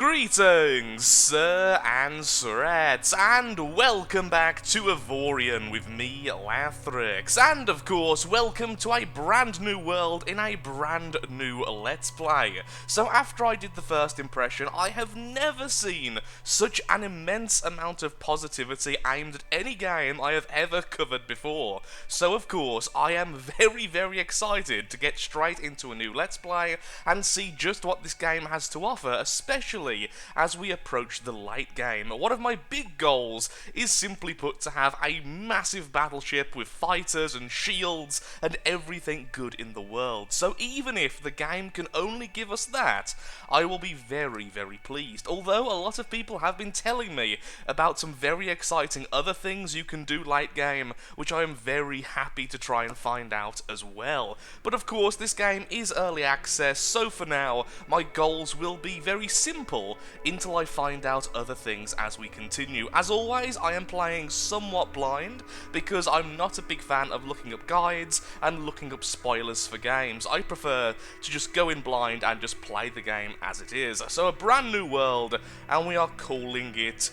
Greetings, sir and sirettes, and welcome back to Avorion with me, Lathrix, and of course, welcome to a brand new world in a brand new Let's Play. So after I did the first impression, I have never seen such an immense amount of positivity aimed at any game I have ever covered before. So of course, I am very excited to get straight into a new Let's Play and see just what this game has to offer, especially as we approach the late game. One of my big goals is simply put to have a massive battleship with fighters and shields and everything good in the world. So even if the game can only give us that, I will be very pleased. Although a lot of people have been telling me about some very exciting other things you can do late game, which I am very happy to try and find out as well. But of course, this game is early access, so for now, my goals will be very simple until I find out other things as we continue. As always, I am playing somewhat blind because I'm not a big fan of looking up guides and looking up spoilers for games. I prefer to just go in blind and just play the game as it is. So a brand new world, and we are calling it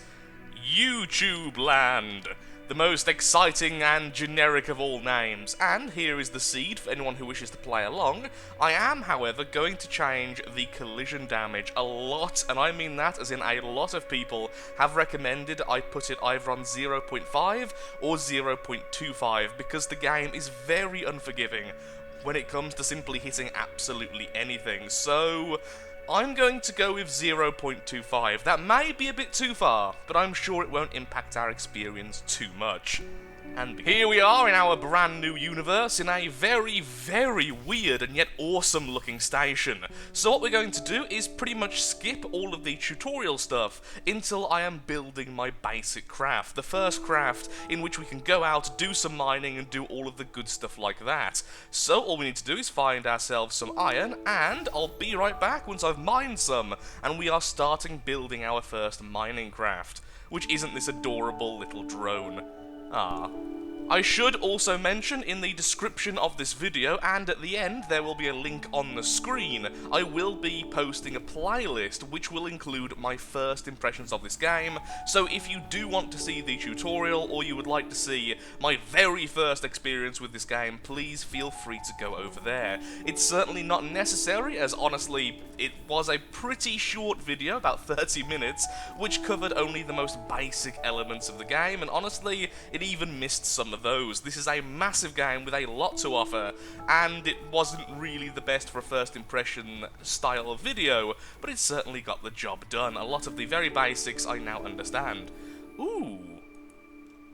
YouTube Land. The most exciting and generic of all names. And here is the seed for anyone who wishes to play along. I am, however, going to change the collision damage a lot, and I mean that as in a lot of people have recommended I put it either on 0.5 or 0.25 because the game is very unforgiving when it comes to simply hitting absolutely anything. So I'm going to go with 0.25. That may be a bit too far, but I'm sure it won't impact our experience too much. And here we are in our brand new universe in a very weird and yet awesome looking station. So what we're going to do is pretty much skip all of the tutorial stuff until I am building my basic craft. The first craft in which we can go out, do some mining and do all of the good stuff like that. So all we need to do is find ourselves some iron, and I'll be right back once I've mined some and we are starting building our first mining craft, which isn't this adorable little drone. I should also mention in the description of this video, and at the end there will be a link on the screen, I will be posting a playlist which will include my first impressions of this game, so if you do want to see the tutorial or you would like to see my very first experience with this game, please feel free to go over there. It's certainly not necessary, as honestly it was a pretty short video, about 30 minutes, which covered only the most basic elements of the game, and honestly it even missed some of those. This is a massive game with a lot to offer, and it wasn't really the best for a first impression style of video, but it certainly got the job done. A lot of the very basics I now understand. Ooh.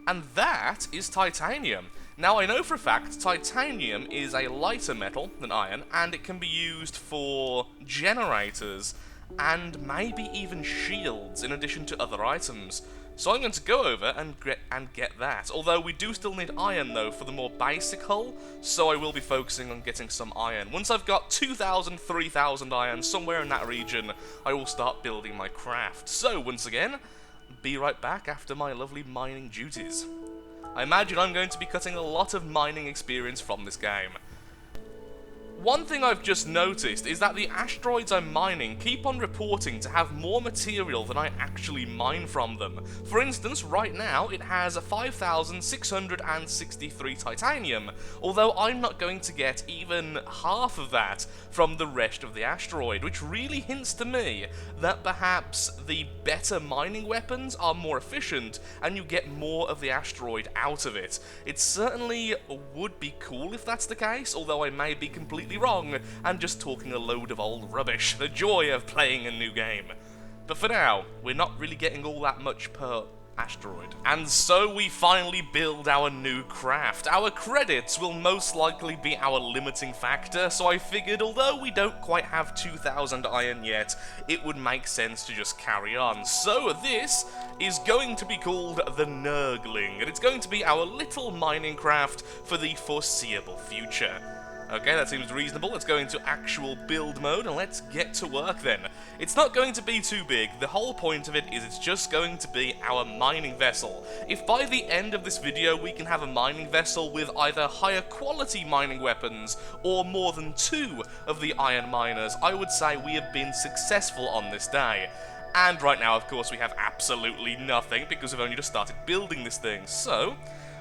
And that is titanium. Now I know for a fact titanium is a lighter metal than iron, and it can be used for generators and maybe even shields in addition to other items. So I'm going to go over and get that. Although we do still need iron though for the more basic hull, so I will be focusing on getting some iron. Once I've got 2,000, 3,000 iron, somewhere in that region, I will start building my craft. So once again, be right back after my lovely mining duties. I imagine I'm going to be cutting a lot of mining experience from this game. One thing I've just noticed is that the asteroids I'm mining keep on reporting to have more material than I actually mine from them. For instance, right now it has 5,663 titanium, although I'm not going to get even half of that from the rest of the asteroid, which really hints to me that perhaps the better mining weapons are more efficient and you get more of the asteroid out of it. It certainly would be cool if that's the case, although I may be completely wrong and just talking a load of old rubbish. The joy of playing a new game. But for now, we're not really getting all that much per asteroid. And so we finally build our new craft. Our credits will most likely be our limiting factor, so I figured although we don't quite have 2,000 iron yet, it would make sense to just carry on. So this is going to be called the Nurgling, and it's going to be our little mining craft for the foreseeable future. Okay, that seems reasonable. Let's go into actual build mode and let's get to work then. It's not going to be too big. The whole point of it is it's just going to be our mining vessel. If by the end of this video we can have a mining vessel with either higher quality mining weapons or more than 2 of the iron miners, I would say we have been successful on this day. And right now, of course, we have absolutely nothing because we've only just started building this thing. So,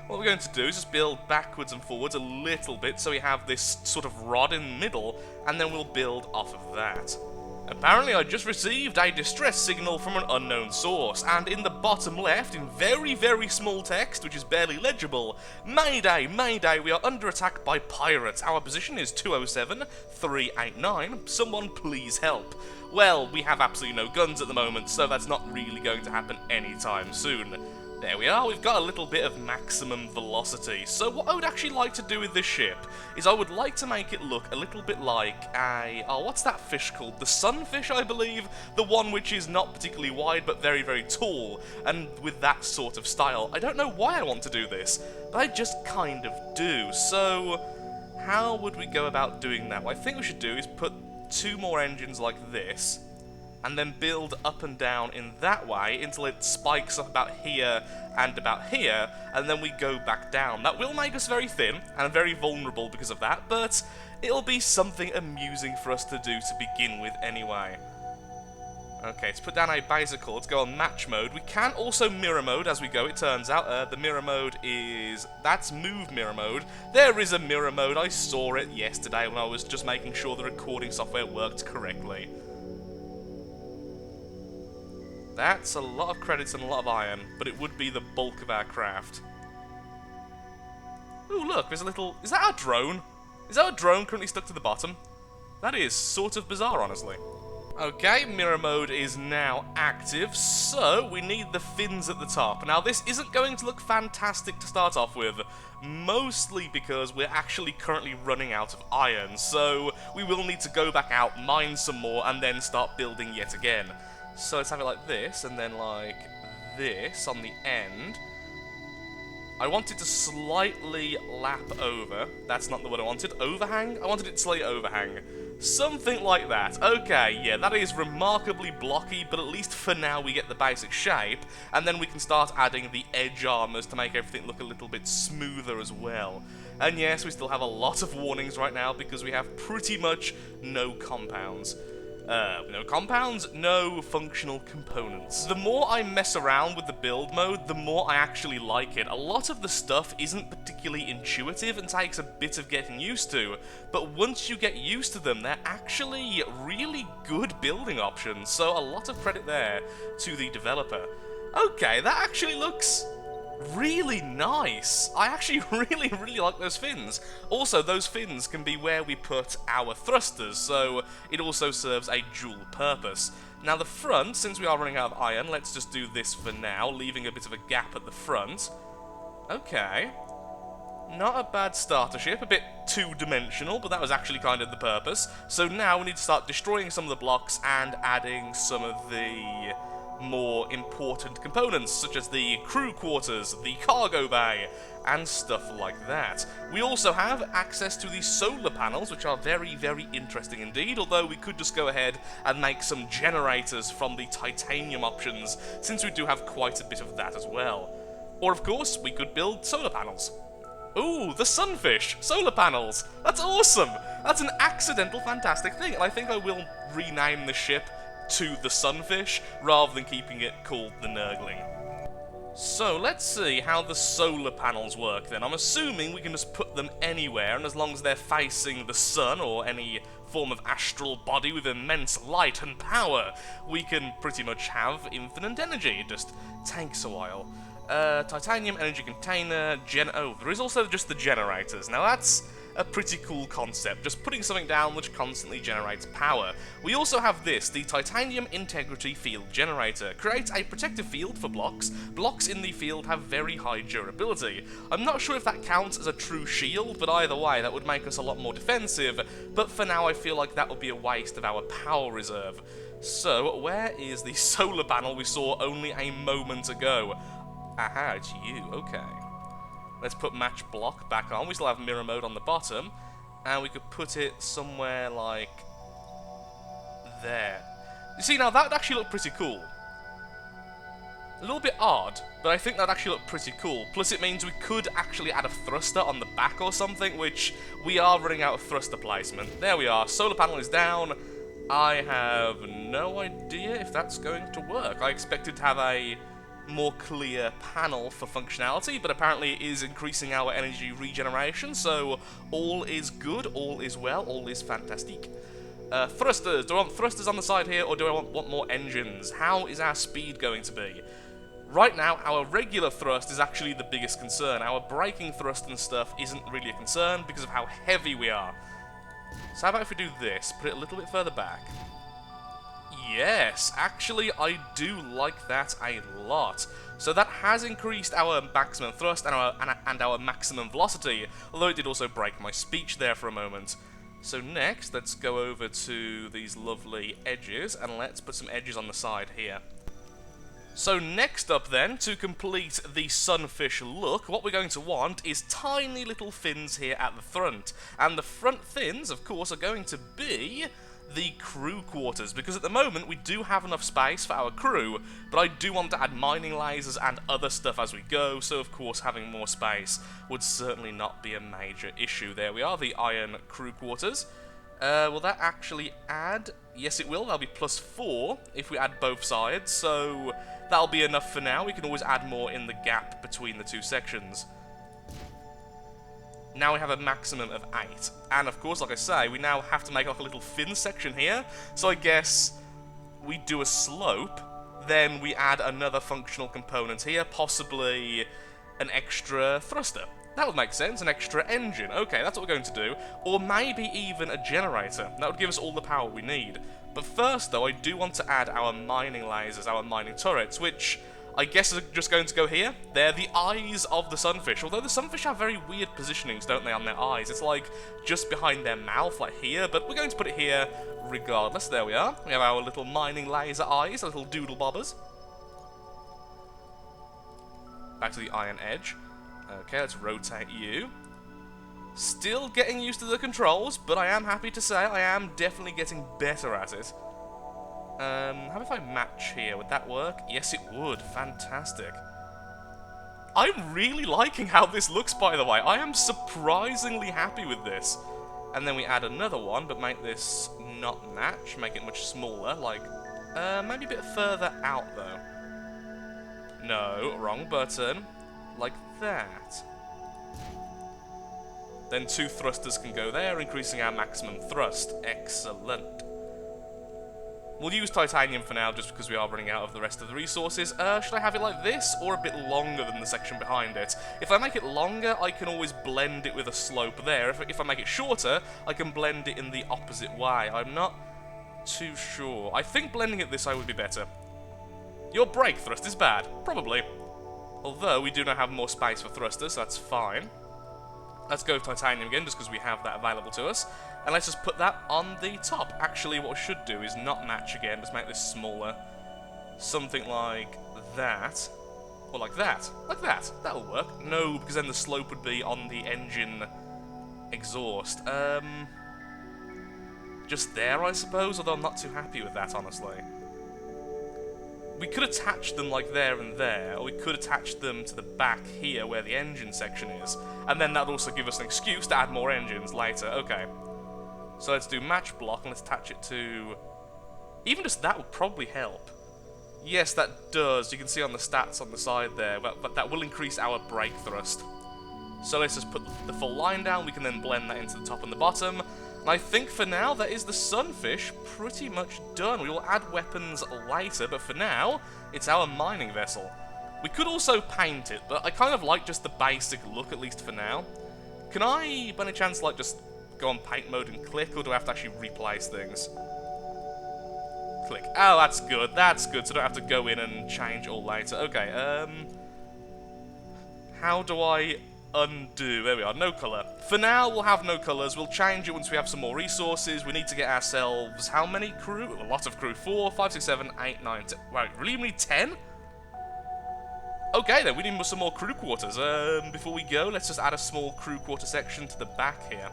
what we're going to do is just build backwards and forwards a little bit so we have this sort of rod in the middle, and then we'll build off of that. Apparently I just received a distress signal from an unknown source, and in the bottom left, in very, very small text, which is barely legible, Mayday, Mayday, we are under attack by pirates. Our position is 207-389. Someone please help. Well, we have absolutely no guns at the moment, so that's not really going to happen anytime soon. There we are, we've got a little bit of maximum velocity. So what I would actually like to do with this ship is I would like to make it look a little bit like a... oh, what's that fish called? The Sunfish, I believe? The one which is not particularly wide but very, very tall, and with that sort of style. I don't know why I want to do this, but I just kind of do. So how would we go about doing that? What I think we should do is put 2 more engines like this, and then build up and down in that way until it spikes up about here and about here, and then we go back down. That will make us very thin and very vulnerable because of that, but it'll be something amusing for us to do to begin with anyway. Okay, let's put down a bicycle. Let's go on match mode. We can also mirror mode as we go, it turns out. The mirror mode is... that's move mirror mode. There is a mirror mode. I saw it yesterday when I was just making sure the recording software worked correctly. That's a lot of credits and a lot of iron, but it would be the bulk of our craft. Ooh, look, there's a little... is that our drone? Is our drone currently stuck to the bottom? That is sort of bizarre, honestly. Okay, mirror mode is now active, so we need the fins at the top. Now, this isn't going to look fantastic to start off with, mostly because we're actually currently running out of iron, so we will need to go back out, mine some more, and then start building yet again. So let's have it like this, and then like this on the end. I want it to slightly lap over. That's not the word I wanted. Overhang? I wanted it to slightly overhang. Something like that. Okay, yeah, that is remarkably blocky, but at least for now we get the basic shape, and then we can start adding the edge armors to make everything look a little bit smoother as well. And yes, we still have a lot of warnings right now because we have pretty much no compounds. No compounds, no functional components. The more I mess around with the build mode, the more I actually like it. A lot of the stuff isn't particularly intuitive and takes a bit of getting used to, but once you get used to them, they're actually really good building options, so a lot of credit there to the developer. Okay, that actually looks really nice. I actually really like those fins. Also, those fins can be where we put our thrusters, so it also serves a dual purpose. Now the front, since we are running out of iron, let's just do this for now, leaving a bit of a gap at the front. Okay. Not a bad starter ship, a bit two-dimensional, but that was actually kind of the purpose. So now we need to start destroying some of the blocks and adding some of the more important components, such as the crew quarters, the cargo bay, and stuff like that. We also have access to the solar panels, which are very interesting indeed, although we could just go ahead and make some generators from the titanium options, since we do have quite a bit of that as well. Or of course, we could build solar panels. Ooh, the Sunfish! Solar panels! That's awesome! That's an accidental fantastic thing, and I think I will rename the ship to the Sunfish, rather than keeping it called the Nurgling. So, let's see how the solar panels work then. I'm assuming we can just put them anywhere, and as long as they're facing the sun, or any form of astral body with immense light and power, we can pretty much have infinite energy. It just takes a while. Titanium energy container, oh, there is also just the generators. Now that's a pretty cool concept, just putting something down which constantly generates power. We also have this, the Titanium Integrity Field Generator. Creates a protective field for blocks. Blocks in the field have very high durability. I'm not sure if that counts as a true shield, but either way, that would make us a lot more defensive, but for now I feel like that would be a waste of our power reserve. So, where is the solar panel we saw only a moment ago? Aha, it's you, okay. Let's put match block back on. We still have mirror mode on the bottom, and we could put it somewhere like there. You see, now that would actually look pretty cool. A little bit odd, but I think that actually looked pretty cool. Plus it means we could actually add a thruster on the back or something, which we are running out of thruster placement. There we are, solar panel is down. I have no idea if that's going to work. I expected to have a more clear panel for functionality, but apparently it is increasing our energy regeneration, so all is good, all is well, all is fantastic. Thrusters. Do I want thrusters on the side here, or do I want more engines? How is our speed going to be? Right now, our regular thrust is actually the biggest concern. Our braking thrust and stuff isn't really a concern because of how heavy we are. So how about if we do this? Put it a little bit further back. Yes, actually I do like that a lot. So that has increased our maximum thrust and our maximum velocity, although it did also break my speech there for a moment. So next, let's go over to these lovely edges, and let's put some edges on the side here. So next up then, to complete the Sunfish look, what we're going to want is tiny little fins here at the front. And the front fins, of course, are going to be the crew quarters, because at the moment we do have enough space for our crew, but I do want to add mining lasers and other stuff as we go, so of course having more space would certainly not be a major issue. There we are, the iron crew quarters. Will that actually add? Yes, it will. That'll be +4 if we add both sides, so that'll be enough for now. We can always add more in the gap between the two sections. Now we have a maximum of 8. And of course, like I say, we now have to make like a little fin section here. So I guess we do a slope, then we add another functional component here, possibly an extra thruster. That would make sense, an extra engine. Okay, that's what we're going to do. Or maybe even a generator. That would give us all the power we need. But first, though, I do want to add our mining lasers, our mining turrets, which I guess are just going to go here. They're the eyes of the Sunfish, although the Sunfish have very weird positionings, don't they, on their eyes? It's like just behind their mouth, like here, but we're going to put it here regardless. There we are. We have our little mining laser eyes, little doodle bobbers. Back to the iron edge. Okay, let's rotate you. Still getting used to the controls, but I am happy to say I am definitely getting better at it. How about if I match here? Would that work? Yes, it would. Fantastic. I'm really liking how this looks, by the way. I am surprisingly happy with this. And then we add another one, but make this not match. Make it much smaller. Like, maybe a bit further out, though. No, wrong button. Like that. Then 2 thrusters can go there, increasing our maximum thrust. Excellent. We'll use titanium for now, just because we are running out of the rest of the resources. Should I have it like this, or a bit longer than the section behind it? If I make it longer, I can always blend it with a slope there. If I make it shorter, I can blend it in the opposite way. I'm not too sure. I think blending it this way would be better. Your brake thrust is bad. Probably. Although, we do now have more space for thrusters, so that's fine. Let's go with titanium again, just because we have that available to us. And let's just put that on the top. Actually, what we should do is not match again, just make this smaller. Something like that. Or like that. Like that. That'll work. No, because then the slope would be on the engine exhaust. Just there, I suppose, although I'm not too happy with that, honestly. We could attach them like there and there, or we could attach them to the back here where the engine section is, and then that would also give us an excuse to add more engines later. Okay. So let's do match block, and let's attach it to... Even just that would probably help. Yes, that does. You can see on the stats on the side there, but that will increase our brake thrust. So let's just put the full line down, we can then blend that into the top and the bottom. And I think for now, that is the Sunfish pretty much done. We will add weapons later, but for now, it's our mining vessel. We could also paint it, but I kind of like just the basic look, at least for now. Can I, by any chance, like, just go on paint mode and click, or do I have to actually replace things? Click. Oh, that's good, so I don't have to go in and change all later. Okay, how do I undo? There we are, no colour. For now, we'll have no colours. We'll change it once we have some more resources. We need to get ourselves... How many crew? A lot of crew. 4, 5, 6, 7, 8, 9, 10... Wait, really? We need 10? Okay, then. We need some more crew quarters. Before we go, let's just add a small crew quarter section to the back here.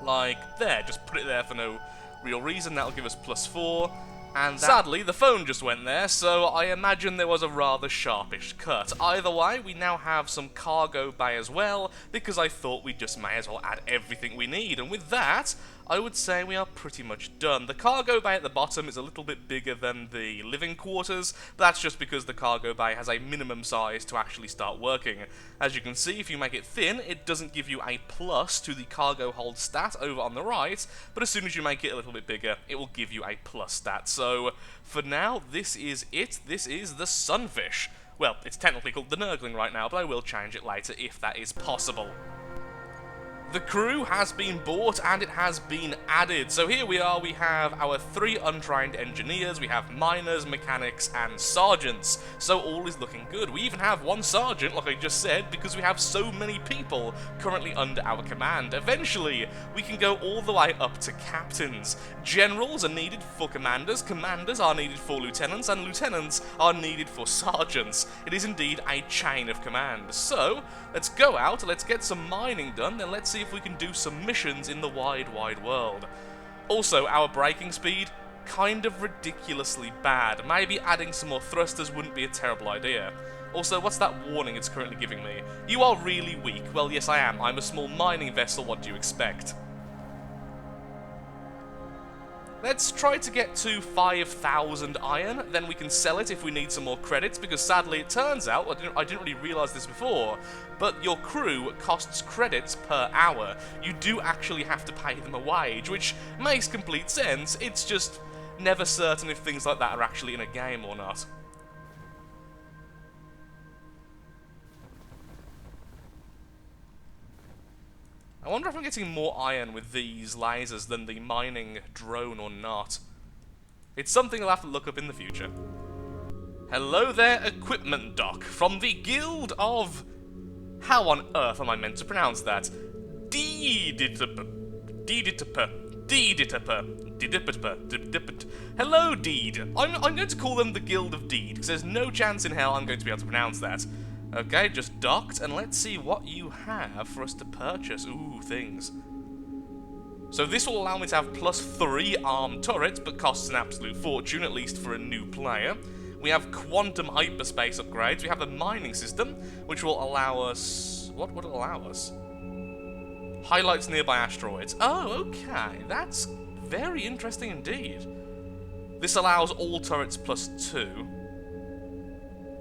Like there. Just put it there for no real reason. That'll give us +4. And sadly, the phone just went there, so I imagine there was a rather sharpish cut. Either way, we now have some cargo bay as well, because I thought we just may as well add everything we need. And with that, I would say we are pretty much done. The cargo bay at the bottom is a little bit bigger than the living quarters, but that's just because the cargo bay has a minimum size to actually start working. As you can see, if you make it thin, it doesn't give you a plus to the cargo hold stat over on the right, but as soon as you make it a little bit bigger, it will give you a plus stat. So, for now, this is it. This is the Sunfish. Well, it's technically called the Nurgling right now, but I will change it later if that is possible. The crew has been bought and it has been added. So here we are, we have our 3 untrained engineers, we have miners, mechanics and sergeants. So all is looking good. We even have 1 sergeant, like I just said, because we have so many people currently under our command. Eventually, we can go all the way up to captains. Generals are needed for commanders, commanders are needed for lieutenants, and lieutenants are needed for sergeants. It is indeed a chain of command. So, let's go out, let's get some mining done, then let's see if we can do some missions in the wide, wide world. Also, our braking speed, kind of ridiculously bad. Maybe adding some more thrusters wouldn't be a terrible idea. Also, what's that warning it's currently giving me? You are really weak. Well, yes I am. I'm a small mining vessel, what do you expect? Let's try to get to 5,000 iron, then we can sell it if we need some more credits, because sadly it turns out, I didn't really realise this before, but your crew costs credits per hour. You do actually have to pay them a wage, which makes complete sense, it's just never certain if things like that are actually in a game or not. I wonder if I'm getting more iron with these lasers than the mining drone or not. It's something I'll have to look up in the future. Hello there, Equipment Doc, from the Guild of... How on earth am I meant to pronounce that? Hello, Deed. I'm going to call them the Guild of Deed, because there's no chance in hell I'm going to be able to pronounce that. Okay, just docked, and let's see what you have for us to purchase. Ooh, things. So this will allow me to have +3 armed turrets, but costs an absolute fortune, at least for a new player. We have quantum hyperspace upgrades. We have the mining system, which will allow us... What would it allow us? Highlights nearby asteroids. Oh, okay. That's very interesting indeed. This allows all turrets +2.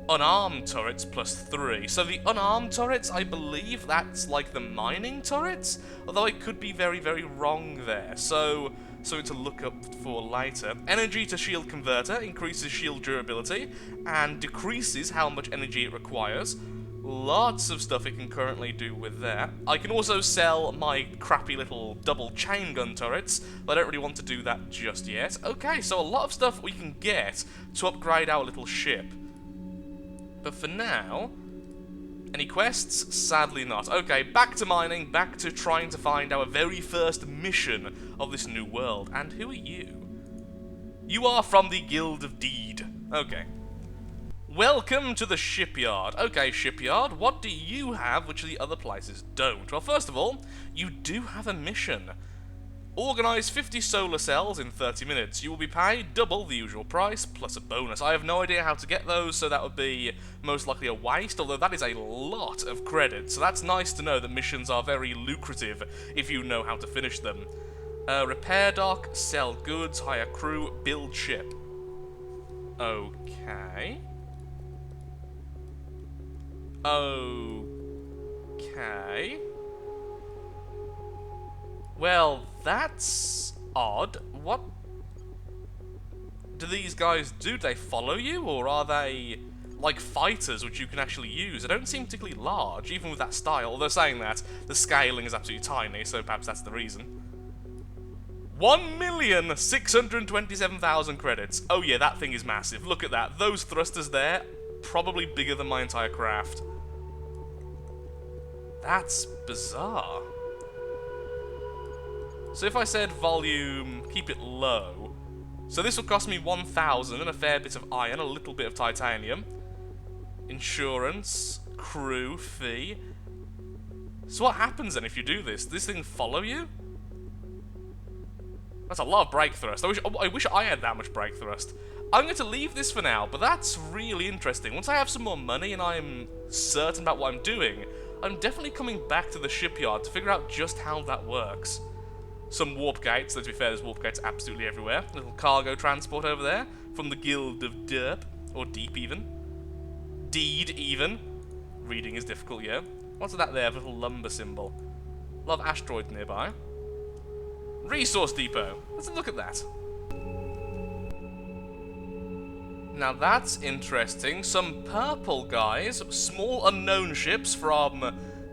Unarmed turrets +3. So the unarmed turrets, I believe that's like the mining turrets? Although I could be very, very wrong there. So to look up for later. Energy to shield converter increases shield durability and decreases how much energy it requires. Lots of stuff it can currently do with that. I can also sell my crappy little double chain gun turrets, but I don't really want to do that just yet. Okay, so a lot of stuff we can get to upgrade our little ship. But for now, any quests? Sadly not. Okay, back to mining, back to trying to find our very first mission of this new world. And who are you? You are from the Guild of Deed. Okay. Welcome to the Shipyard. Okay, Shipyard, what do you have which the other places don't? Well, first of all, you do have a mission. Organise 50 solar cells in 30 minutes. You will be paid double the usual price, plus a bonus. I have no idea how to get those, so that would be most likely a waste, although that is a lot of credit. So that's nice to know that missions are very lucrative if you know how to finish them. Repair dock, sell goods, hire crew, build ship. Okay. Okay. Well, that's odd. What do these guys do? Do they follow you, or are they like fighters which you can actually use? They don't seem particularly large, even with that style. Although saying that, the scaling is absolutely tiny, so perhaps that's the reason. 1,627,000 credits. Oh yeah, that thing is massive. Look at that. Those thrusters there, probably bigger than my entire craft. That's bizarre. So if I said volume, keep it low. So this will cost me 1,000 and a fair bit of iron, a little bit of titanium. Insurance, crew, fee. So what happens then if you do this? Does this thing follow you? That's a lot of brake thrust. I wish I had that much brake thrust. I'm going to leave this for now, but that's really interesting. Once I have some more money and I'm certain about what I'm doing, I'm definitely coming back to the shipyard to figure out just how that works. some warp gates. Let's be fair, there's warp gates absolutely everywhere. Little cargo transport over there from the Guild of Derp, or Deep even. Deed even. Reading is difficult, yeah. What's that there? A little lumber symbol. A lot of asteroids nearby. Resource depot. Let's look at that. Now that's interesting. Some purple guys, small unknown ships from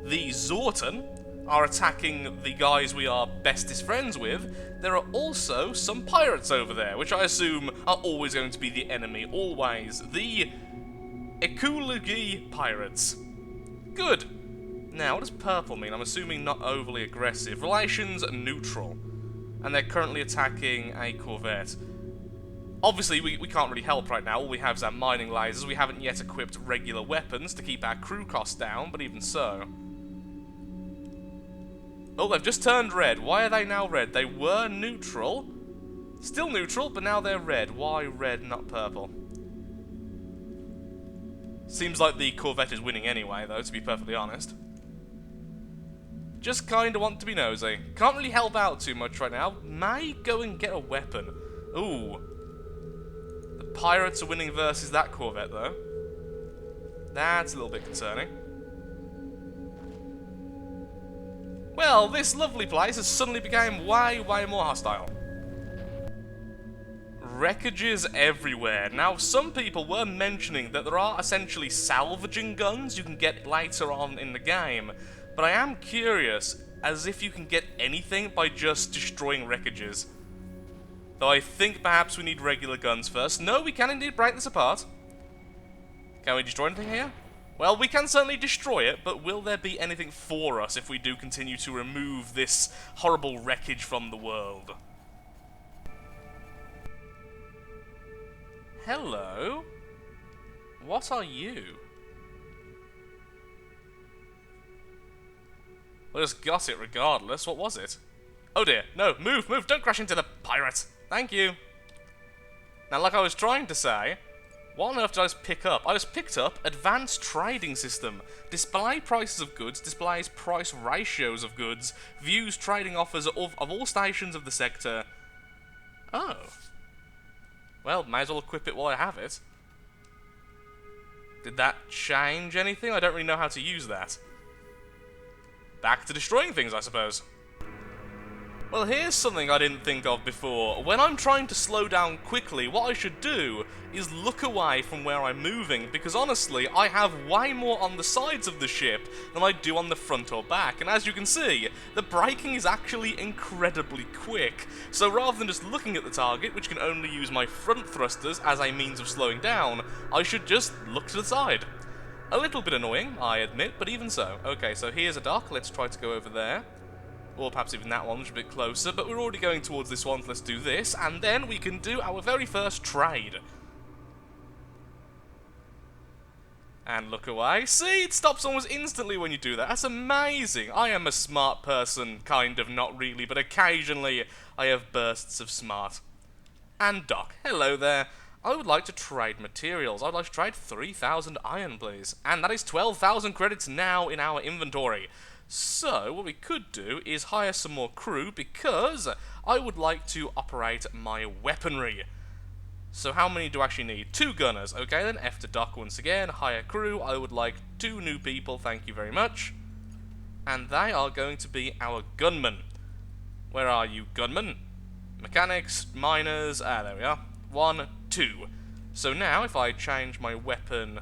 the Zorton, are attacking the guys we are bestest friends with. There are also some pirates over there, which I assume are always going to be the enemy. Always. The Ekulugi pirates. Good. Now, what does purple mean? I'm assuming not overly aggressive. Relations neutral. And they're currently attacking a corvette. Obviously, we can't really help right now. All we have is our mining lasers. We haven't yet equipped regular weapons to keep our crew costs down, but even so. Oh, they've just turned red. Why are they now red? They were neutral. Still neutral, but now they're red. Why red, not purple? Seems like the corvette is winning anyway, though, to be perfectly honest. Just kinda want to be nosy. Can't really help out too much right now. May go and get a weapon. Ooh. The pirates are winning versus that corvette, though. That's a little bit concerning. Well, this lovely place has suddenly become way more hostile. Wreckages everywhere. Now, some people were mentioning that there are essentially salvaging guns you can get later on in the game, but I am curious as if you can get anything by just destroying wreckages. Though I think perhaps we need regular guns first. No, we can indeed break this apart. Can we destroy anything here? Well, we can certainly destroy it, but will there be anything for us if we do continue to remove this horrible wreckage from the world? Hello? What are you? We'll just got it regardless. What was it? Oh dear. No, move, move. Don't crash into the pirate. Thank you. Now, like I was trying to say, what on earth did I just pick up? I just picked up Advanced Trading System. Display prices of goods, displays price ratios of goods, views trading offers of all stations of the sector. Oh. Well, may as well equip it while I have it. Did that change anything? I don't really know how to use that. Back to destroying things, I suppose. Well, here's something I didn't think of before. When I'm trying to slow down quickly, what I should do is look away from where I'm moving, because honestly, I have way more on the sides of the ship than I do on the front or back, and as you can see, the braking is actually incredibly quick. So rather than just looking at the target, which can only use my front thrusters as a means of slowing down, I should just look to the side. A little bit annoying, I admit, but even so. Okay, so here's a dock, let's try to go over there. Or perhaps even that one, which is a bit closer, but we're already going towards this one, so let's do this, and then we can do our very first trade. And look away. See, it stops almost instantly when you do that. That's amazing. I am a smart person, kind of, not really, but occasionally I have bursts of smart. And dock. Hello there. I would like to trade materials. I would like to trade 3,000 iron, please. And that is 12,000 credits now in our inventory. So, what we could do is hire some more crew, because I would like to operate my weaponry. So how many do I actually need? 2 gunners. Okay, then F to dock once again. Hire crew. I would like 2 new people, thank you very much. And they are going to be our gunmen. Where are you, gunmen? Mechanics, miners, there we are. 1, 2. So now, if I change my weapon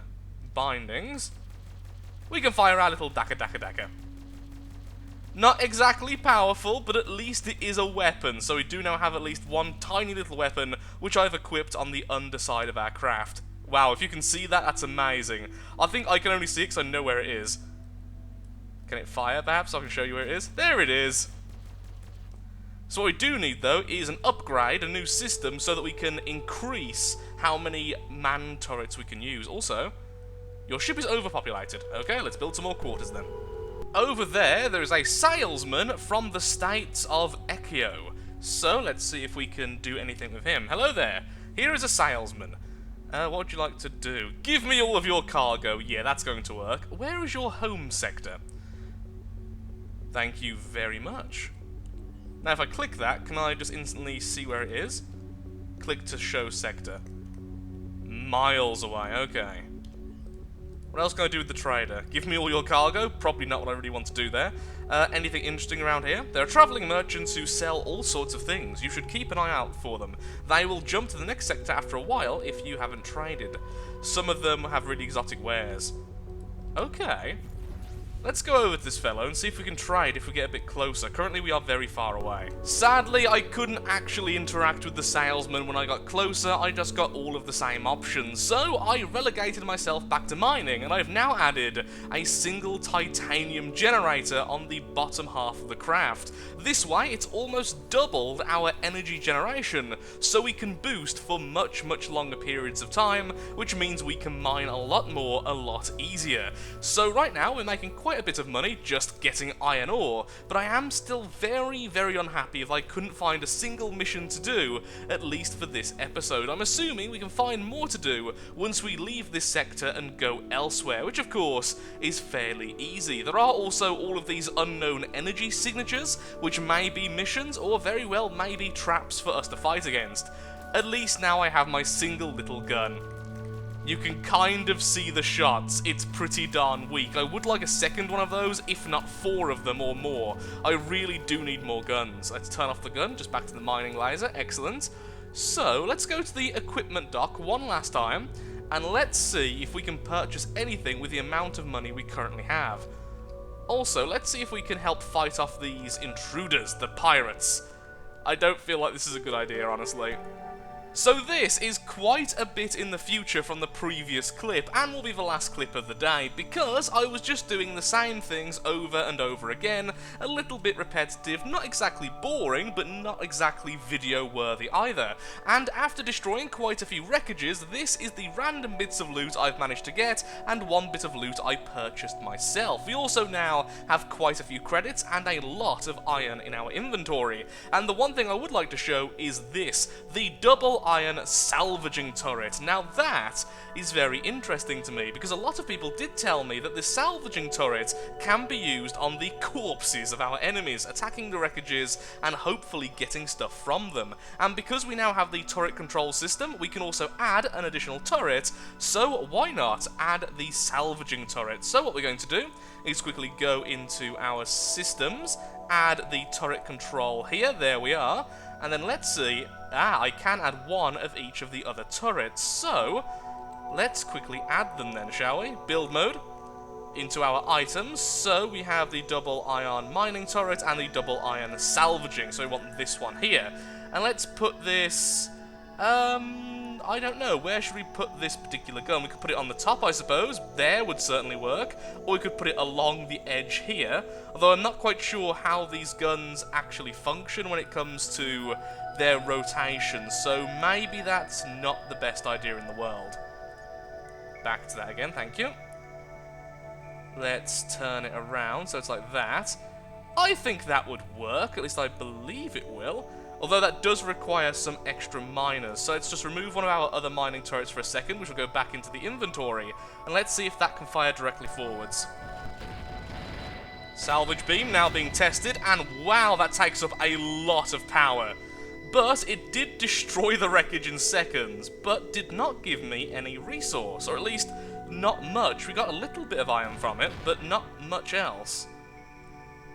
bindings, we can fire our little daka. Not exactly powerful, but at least it is a weapon, so we do now have at least one tiny little weapon, which I've equipped on the underside of our craft. Wow, if you can see that, that's amazing. I think I can only see it because I know where it is. Can it fire, perhaps? I can show you where it is. There it is! So what we do need, though, is an upgrade, a new system, so that we can increase how many man turrets we can use. Also, your ship is overpopulated. Okay, let's build some more quarters then. Over there is a salesman from the states of Ekio. So, let's see if we can do anything with him. Hello there. Here is a salesman. What would you like to do? Give me all of your cargo. Yeah, that's going to work. Where is your home sector? Thank you very much. Now if I click that, can I just instantly see where it is? Click to show sector. Miles away, okay. What else can I do with the trader? Give me all your cargo? Probably not what I really want to do there. Anything interesting around here? There are travelling merchants who sell all sorts of things. You should keep an eye out for them. They will jump to the next sector after a while if you haven't traded. Some of them have really exotic wares. Okay. Let's go over to this fellow and see if we can trade if we get a bit closer. Currently we are very far away. Sadly, I couldn't actually interact with the salesman when I got closer, I just got all of the same options. So I relegated myself back to mining, and I've now added a single titanium generator on the bottom half of the craft. This way, it's almost doubled our energy generation, so we can boost for much, much longer periods of time, which means we can mine a lot more, a lot easier. So right now, we're making quite a bit of money just getting iron ore, but I am still very, very unhappy if I couldn't find a single mission to do, at least for this episode. I'm assuming we can find more to do once we leave this sector and go elsewhere, which of course is fairly easy. There are also all of these unknown energy signatures, which may be missions or very well may be traps for us to fight against. At least now I have my single little gun. You can kind of see the shots, it's pretty darn weak. I would like a second one of those, if not 4 of them or more. I really do need more guns. Let's turn off the gun, just back to the mining laser, excellent. So, let's go to the equipment dock one last time, and let's see if we can purchase anything with the amount of money we currently have. Also, let's see if we can help fight off these intruders, the pirates. I don't feel like this is a good idea, honestly. So this is quite a bit in the future from the previous clip, and will be the last clip of the day, because I was just doing the same things over and over again, a little bit repetitive, not exactly boring, but not exactly video-worthy either. And after destroying quite a few wreckages, this is the random bits of loot I've managed to get, and one bit of loot I purchased myself. We also now have quite a few credits, and a lot of iron in our inventory. And the one thing I would like to show is this, the double iron salvaging turret. Now that is very interesting to me, because a lot of people did tell me that the salvaging turret can be used on the corpses of our enemies, attacking the wreckages and hopefully getting stuff from them. And because we now have the turret control system, we can also add an additional turret, so why not add the salvaging turret? So what we're going to do is quickly go into our systems, add the turret control here, there we are, and then let's see, I can add one of each of the other turrets, so let's quickly add them then, shall we? Build mode, into our items, so we have the double iron mining turret and the double iron salvaging, so we want this one here. And let's put this, I don't know, where should we put this particular gun? We could put it on the top, I suppose, there would certainly work, or we could put it along the edge here, although I'm not quite sure how these guns actually function when it comes to their rotation, so maybe that's not the best idea in the world. Back to that again, thank you. Let's turn it around, so it's like that. I think that would work, at least I believe it will. Although that does require some extra miners, so let's just remove one of our other mining turrets for a second, which will go back into the inventory, and let's see if that can fire directly forwards. Salvage beam now being tested, and wow, that takes up a lot of power. But it did destroy the wreckage in seconds, but did not give me any resource, or at least not much. We got a little bit of iron from it, but not much else.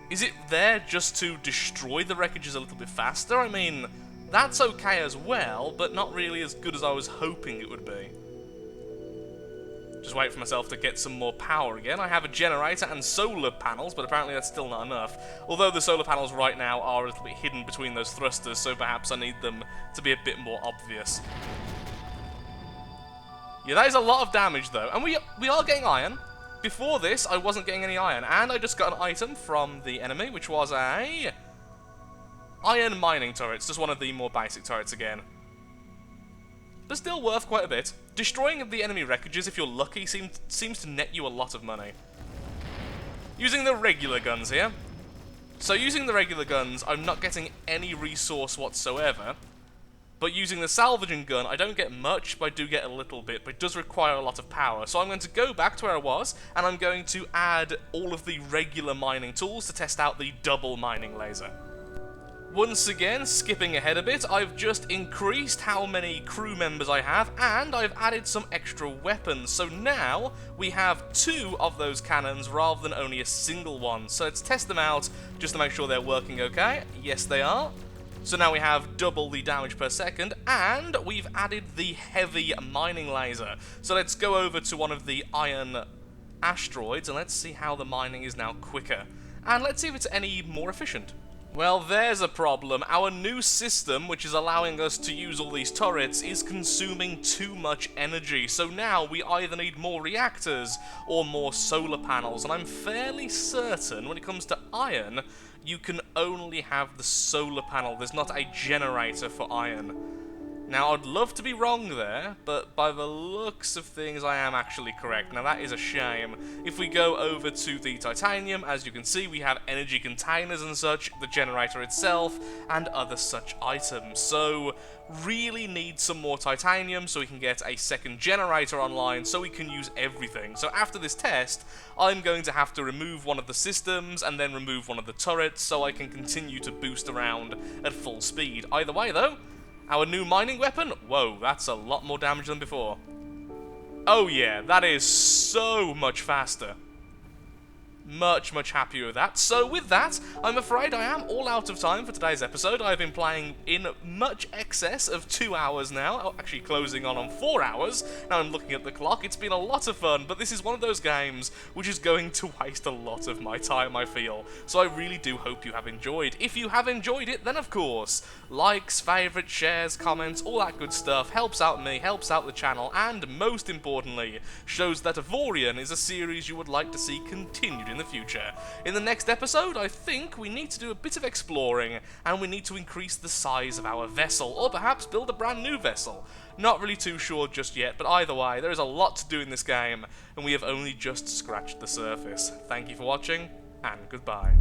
Is it there just to destroy the wreckages a little bit faster? I mean, that's okay as well, but not really as good as I was hoping it would be. Just wait for myself to get some more power again. I have a generator and solar panels, but apparently that's still not enough. Although the solar panels right now are a little bit hidden between those thrusters, so perhaps I need them to be a bit more obvious. Yeah, that is a lot of damage though, and we are getting iron. Before this, I wasn't getting any iron, and I just got an item from the enemy, which was a iron mining turret. It's just one of the more basic turrets again. But still worth quite a bit. Destroying the enemy wreckages, if you're lucky, seems to net you a lot of money. Using the regular guns here. So using the regular guns, I'm not getting any resource whatsoever. But using the salvaging gun, I don't get much, but I do get a little bit, but it does require a lot of power. So I'm going to go back to where I was, and I'm going to add all of the regular mining tools to test out the double mining laser. Once again, skipping ahead a bit, I've just increased how many crew members I have, and I've added some extra weapons. So now we have 2 of those cannons rather than only a single one. So let's test them out just to make sure they're working okay. Yes, they are. So now we have double the damage per second, and we've added the heavy mining laser. So let's go over to one of the iron asteroids, and let's see how the mining is now quicker. And let's see if it's any more efficient. Well, there's a problem. Our new system, which is allowing us to use all these turrets, is consuming too much energy. So now we either need more reactors or more solar panels. And I'm fairly certain when it comes to iron, you can only have the solar panel. There's not a generator for iron. Now, I'd love to be wrong there, but by the looks of things, I am actually correct. Now, that is a shame. If we go over to the titanium, as you can see, we have energy containers and such, the generator itself, and other such items. So, really need some more titanium so we can get a second generator online so we can use everything. So after this test, I'm going to have to remove one of the systems and then remove one of the turrets so I can continue to boost around at full speed. Either way, though, our new mining weapon, whoa, that's a lot more damage than before. Oh yeah, that is so much faster. Much happier with that. So with that, I'm afraid I am all out of time for today's episode. I've been playing in much excess of 2 hours now, actually closing on 4 hours. Now I'm looking at the clock. It's been a lot of fun, but this is one of those games which is going to waste a lot of my time, I feel. So I really do hope you have enjoyed. If you have enjoyed it, then of course, likes, favourites, shares, comments, all that good stuff helps out me, helps out the channel, and most importantly, shows that Avorion is a series you would like to see continued in the future. In the next episode, I think we need to do a bit of exploring, and we need to increase the size of our vessel, or perhaps build a brand new vessel. Not really too sure just yet, but either way, there is a lot to do in this game, and we have only just scratched the surface. Thank you for watching, and goodbye.